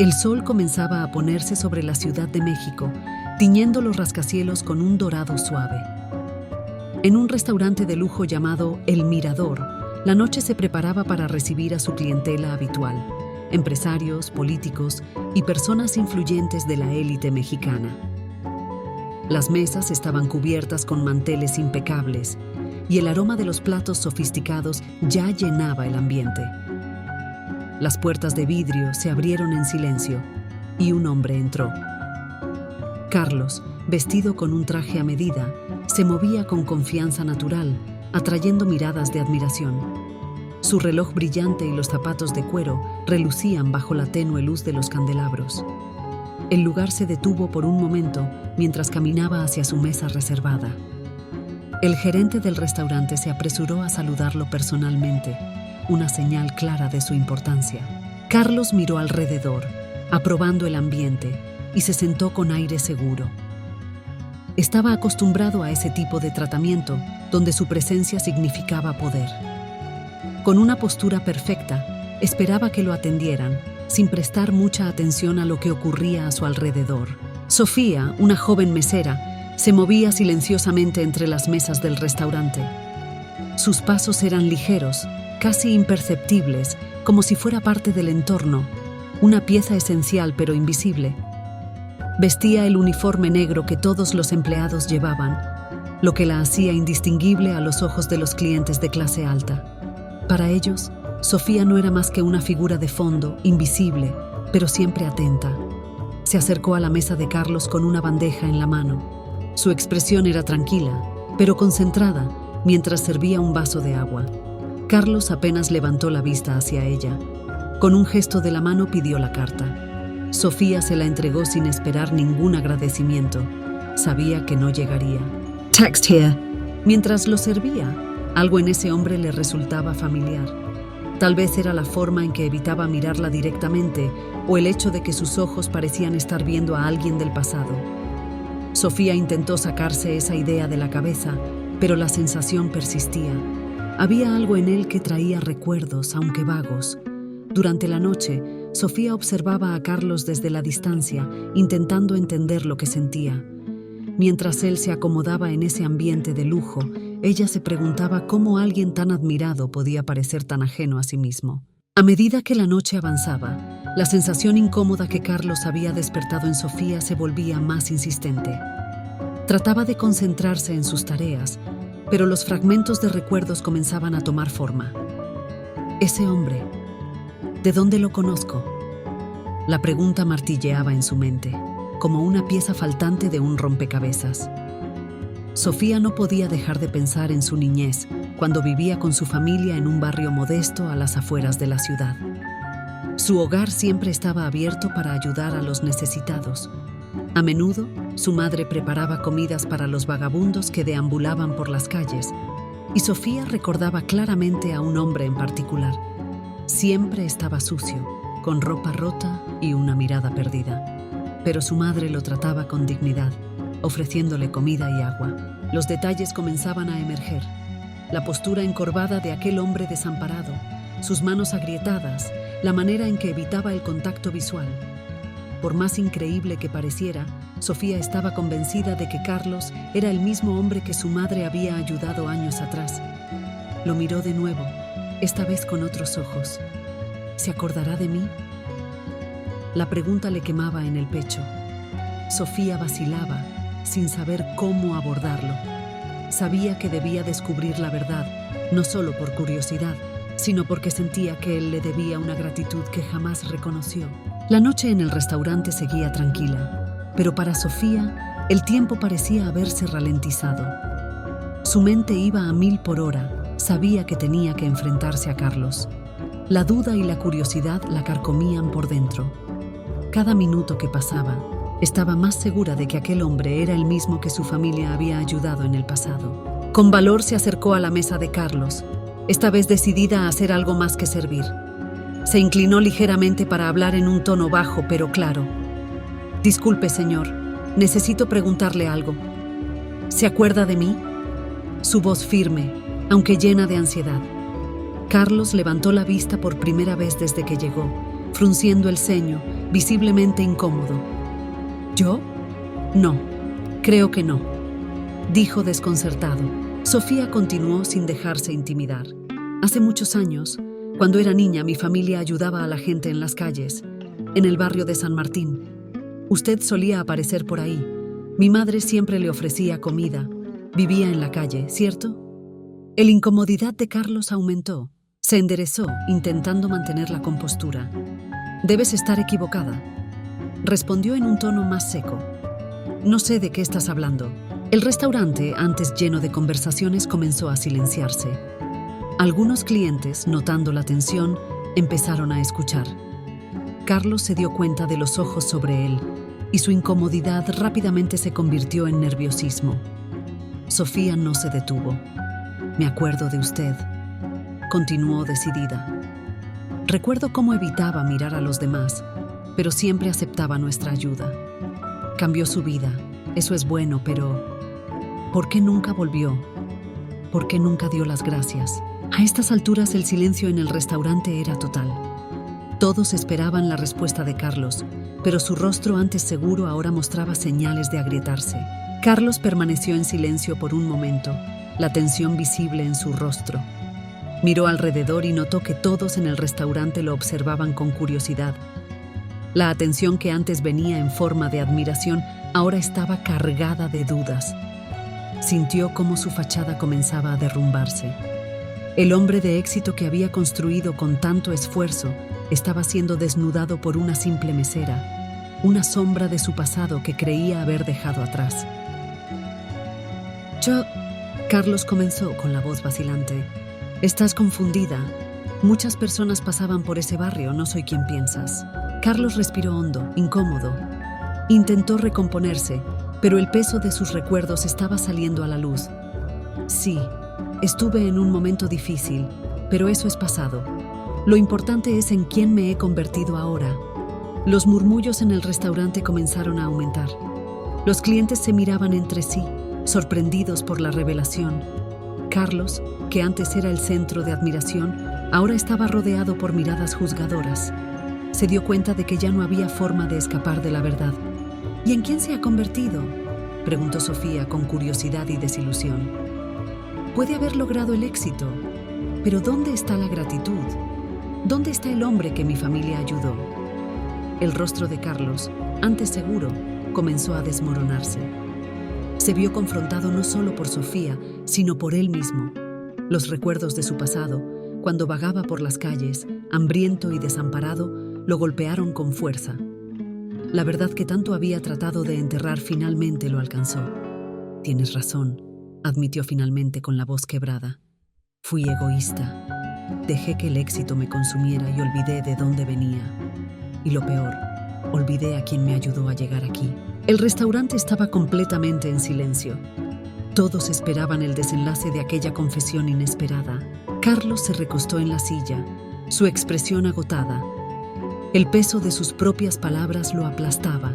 El sol comenzaba a ponerse sobre la Ciudad de México, tiñendo los rascacielos con un dorado suave. En un restaurante de lujo llamado El Mirador, la noche se preparaba para recibir a su clientela habitual, empresarios, políticos y personas influyentes de la élite mexicana. Las mesas estaban cubiertas con manteles impecables y el aroma de los platos sofisticados ya llenaba el ambiente. Las puertas de vidrio se abrieron en silencio y un hombre entró. Carlos, vestido con un traje a medida, se movía con confianza natural, atrayendo miradas de admiración. Su reloj brillante y los zapatos de cuero relucían bajo la tenue luz de los candelabros. El lugar se detuvo por un momento mientras caminaba hacia su mesa reservada. El gerente del restaurante se apresuró a saludarlo personalmente, una señal clara de su importancia. Carlos miró alrededor, aprobando el ambiente, y se sentó con aire seguro. Estaba acostumbrado a ese tipo de tratamiento, donde su presencia significaba poder. Con una postura perfecta, esperaba que lo atendieran, sin prestar mucha atención a lo que ocurría a su alrededor. Sofía, una joven mesera, se movía silenciosamente entre las mesas del restaurante. Sus pasos eran ligeros, casi imperceptibles, como si fuera parte del entorno, una pieza esencial pero invisible. Vestía el uniforme negro que todos los empleados llevaban, lo que la hacía indistinguible a los ojos de los clientes de clase alta. Para ellos, Sofía no era más que una figura de fondo, invisible, pero siempre atenta. Se acercó a la mesa de Carlos con una bandeja en la mano. Su expresión era tranquila, pero concentrada, mientras servía un vaso de agua. Carlos apenas levantó la vista hacia ella. Con un gesto de la mano pidió la carta. Sofía se la entregó sin esperar ningún agradecimiento. Sabía que no llegaría. Text here. Mientras lo servía, algo en ese hombre le resultaba familiar. Tal vez era la forma en que evitaba mirarla directamente o el hecho de que sus ojos parecían estar viendo a alguien del pasado. Sofía intentó sacarse esa idea de la cabeza, pero la sensación persistía. Había algo en él que traía recuerdos, aunque vagos. Durante la noche, Sofía observaba a Carlos desde la distancia, intentando entender lo que sentía. Mientras él se acomodaba en ese ambiente de lujo, ella se preguntaba cómo alguien tan admirado podía parecer tan ajeno a sí mismo. A medida que la noche avanzaba, la sensación incómoda que Carlos había despertado en Sofía se volvía más insistente. Trataba de concentrarse en sus tareas, pero los fragmentos de recuerdos comenzaban a tomar forma. Ese hombre, ¿de dónde lo conozco? La pregunta martilleaba en su mente, como una pieza faltante de un rompecabezas. Sofía no podía dejar de pensar en su niñez, cuando vivía con su familia en un barrio modesto a las afueras de la ciudad. Su hogar siempre estaba abierto para ayudar a los necesitados. A menudo, su madre preparaba comidas para los vagabundos que deambulaban por las calles, y Sofía recordaba claramente a un hombre en particular. Siempre estaba sucio, con ropa rota y una mirada perdida. Pero su madre lo trataba con dignidad, ofreciéndole comida y agua. Los detalles comenzaban a emerger. La postura encorvada de aquel hombre desamparado, sus manos agrietadas, la manera en que evitaba el contacto visual. Por más increíble que pareciera, Sofía estaba convencida de que Carlos era el mismo hombre que su madre había ayudado años atrás. Lo miró de nuevo, esta vez con otros ojos. ¿Se acordará de mí? La pregunta le quemaba en el pecho. Sofía vacilaba, sin saber cómo abordarlo. Sabía que debía descubrir la verdad, no solo por curiosidad, sino porque sentía que él le debía una gratitud que jamás reconoció. La noche en el restaurante seguía tranquila, pero para Sofía el tiempo parecía haberse ralentizado. Su mente iba a 1000 por hora, sabía que tenía que enfrentarse a Carlos. La duda y la curiosidad la carcomían por dentro. Cada minuto que pasaba, estaba más segura de que aquel hombre era el mismo que su familia había ayudado en el pasado. Con valor se acercó a la mesa de Carlos, esta vez decidida a hacer algo más que servir. Se inclinó ligeramente para hablar en un tono bajo pero claro. «Disculpe, señor, necesito preguntarle algo. ¿Se acuerda de mí?» Su voz firme, aunque llena de ansiedad. Carlos levantó la vista por primera vez desde que llegó, frunciendo el ceño, visiblemente incómodo. ¿Yo? No, creo que no, dijo desconcertado. Sofía continuó sin dejarse intimidar. Hace muchos años, cuando era niña, mi familia ayudaba a la gente en las calles, en el barrio de San Martín. Usted solía aparecer por ahí. Mi madre siempre le ofrecía comida. Vivía en la calle, ¿cierto? La incomodidad de Carlos aumentó. Se enderezó, intentando mantener la compostura. Debes estar equivocada, respondió en un tono más seco. No sé de qué estás hablando. El restaurante, antes lleno de conversaciones, comenzó a silenciarse. Algunos clientes, notando la tensión, empezaron a escuchar. Carlos se dio cuenta de los ojos sobre él, y su incomodidad rápidamente se convirtió en nerviosismo. Sofía no se detuvo. Me acuerdo de usted, continuó decidida. Recuerdo cómo evitaba mirar a los demás, pero siempre aceptaba nuestra ayuda. Cambió su vida, eso es bueno, pero ¿por qué nunca volvió? ¿Por qué nunca dio las gracias? A estas alturas el silencio en el restaurante era total. Todos esperaban la respuesta de Carlos, pero su rostro antes seguro ahora mostraba señales de agrietarse. Carlos permaneció en silencio por un momento, la tensión visible en su rostro. Miró alrededor y notó que todos en el restaurante lo observaban con curiosidad. La atención que antes venía en forma de admiración ahora estaba cargada de dudas. Sintió cómo su fachada comenzaba a derrumbarse. El hombre de éxito que había construido con tanto esfuerzo estaba siendo desnudado por una simple mesera, una sombra de su pasado que creía haber dejado atrás. Carlos comenzó con la voz vacilante. Estás confundida. Muchas personas pasaban por ese barrio, no soy quien piensas. Carlos respiró hondo, incómodo. Intentó recomponerse, pero el peso de sus recuerdos estaba saliendo a la luz. Sí, estuve en un momento difícil, pero eso es pasado. Lo importante es en quién me he convertido ahora. Los murmullos en el restaurante comenzaron a aumentar. Los clientes se miraban entre sí, sorprendidos por la revelación. Carlos, que antes era el centro de admiración, ahora estaba rodeado por miradas juzgadoras. Se dio cuenta de que ya no había forma de escapar de la verdad. ¿Y en quién se ha convertido?, preguntó Sofía con curiosidad y desilusión. Puede haber logrado el éxito, pero ¿dónde está la gratitud? ¿Dónde está el hombre que mi familia ayudó? El rostro de Carlos, antes seguro, comenzó a desmoronarse. Se vio confrontado no solo por Sofía, sino por él mismo. Los recuerdos de su pasado, cuando vagaba por las calles, hambriento y desamparado, lo golpearon con fuerza. La verdad que tanto había tratado de enterrar finalmente lo alcanzó. Tienes razón, admitió finalmente con la voz quebrada. Fui egoísta. Dejé que el éxito me consumiera y olvidé de dónde venía. Y lo peor, olvidé a quien me ayudó a llegar aquí. El restaurante estaba completamente en silencio. Todos esperaban el desenlace de aquella confesión inesperada. Carlos se recostó en la silla, su expresión agotada. El peso de sus propias palabras lo aplastaba.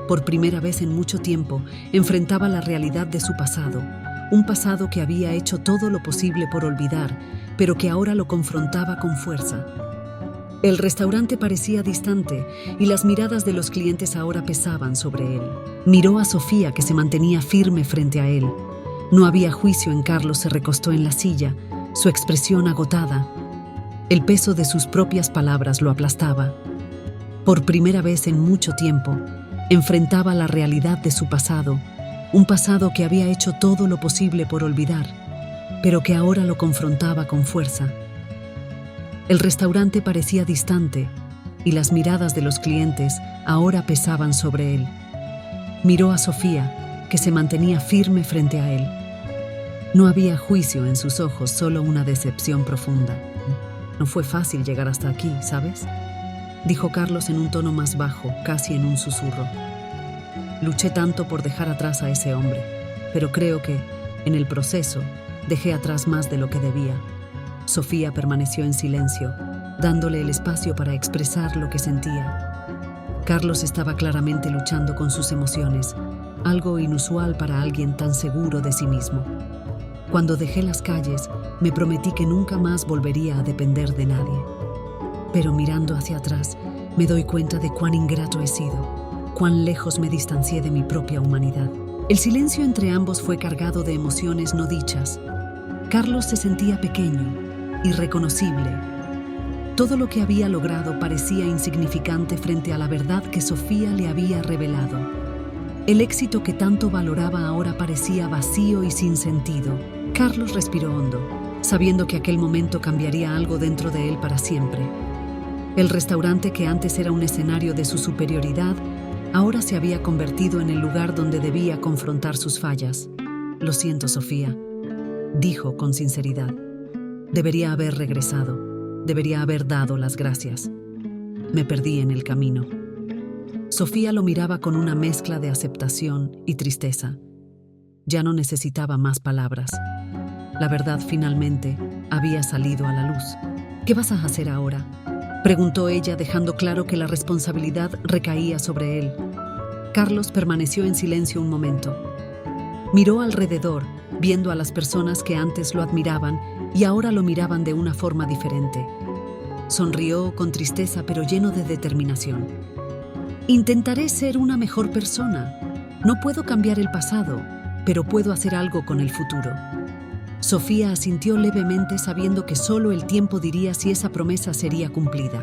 Por primera vez en mucho tiempo, enfrentaba la realidad de su pasado, un pasado que había hecho todo lo posible por olvidar, pero que ahora lo confrontaba con fuerza. El restaurante parecía distante y las miradas de los clientes ahora pesaban sobre él. Miró a Sofía, que se mantenía firme frente a él. No había juicio en Carlos, se recostó en la silla, su expresión agotada. El peso de sus propias palabras lo aplastaba. Por primera vez en mucho tiempo, enfrentaba la realidad de su pasado, un pasado que había hecho todo lo posible por olvidar, pero que ahora lo confrontaba con fuerza. El restaurante parecía distante y las miradas de los clientes ahora pesaban sobre él. Miró a Sofía, que se mantenía firme frente a él. No había juicio en sus ojos, solo una decepción profunda. No fue fácil llegar hasta aquí, ¿sabes?, dijo Carlos en un tono más bajo, casi en un susurro. Luché tanto por dejar atrás a ese hombre, pero creo que, en el proceso, dejé atrás más de lo que debía. Sofía permaneció en silencio, dándole el espacio para expresar lo que sentía. Carlos estaba claramente luchando con sus emociones, algo inusual para alguien tan seguro de sí mismo. Cuando dejé las calles, me prometí que nunca más volvería a depender de nadie. Pero mirando hacia atrás, Me doy cuenta de cuán ingrato he sido, cuán lejos me distancié de mi propia humanidad. El silencio entre ambos fue cargado de emociones no dichas. Carlos se sentía pequeño, irreconocible. Todo lo que había logrado parecía insignificante frente a la verdad que Sofía le había revelado. El éxito que tanto valoraba ahora parecía vacío y sin sentido. Carlos respiró hondo, sabiendo que aquel momento cambiaría algo dentro de él para siempre. El restaurante que antes era un escenario de su superioridad, ahora se había convertido en el lugar donde debía confrontar sus fallas. «Lo siento, Sofía», dijo con sinceridad. «Debería haber regresado. Debería haber dado las gracias. Me perdí en el camino». Sofía lo miraba con una mezcla de aceptación y tristeza. Ya no necesitaba más palabras. La verdad finalmente había salido a la luz. «¿Qué vas a hacer ahora?», preguntó ella, dejando claro que la responsabilidad recaía sobre él. Carlos permaneció en silencio un momento. Miró alrededor, viendo a las personas que antes lo admiraban y ahora lo miraban de una forma diferente. Sonrió con tristeza, pero lleno de determinación. «Intentaré ser una mejor persona. No puedo cambiar el pasado, pero puedo hacer algo con el futuro». Sofía asintió levemente, sabiendo que solo el tiempo diría si esa promesa sería cumplida.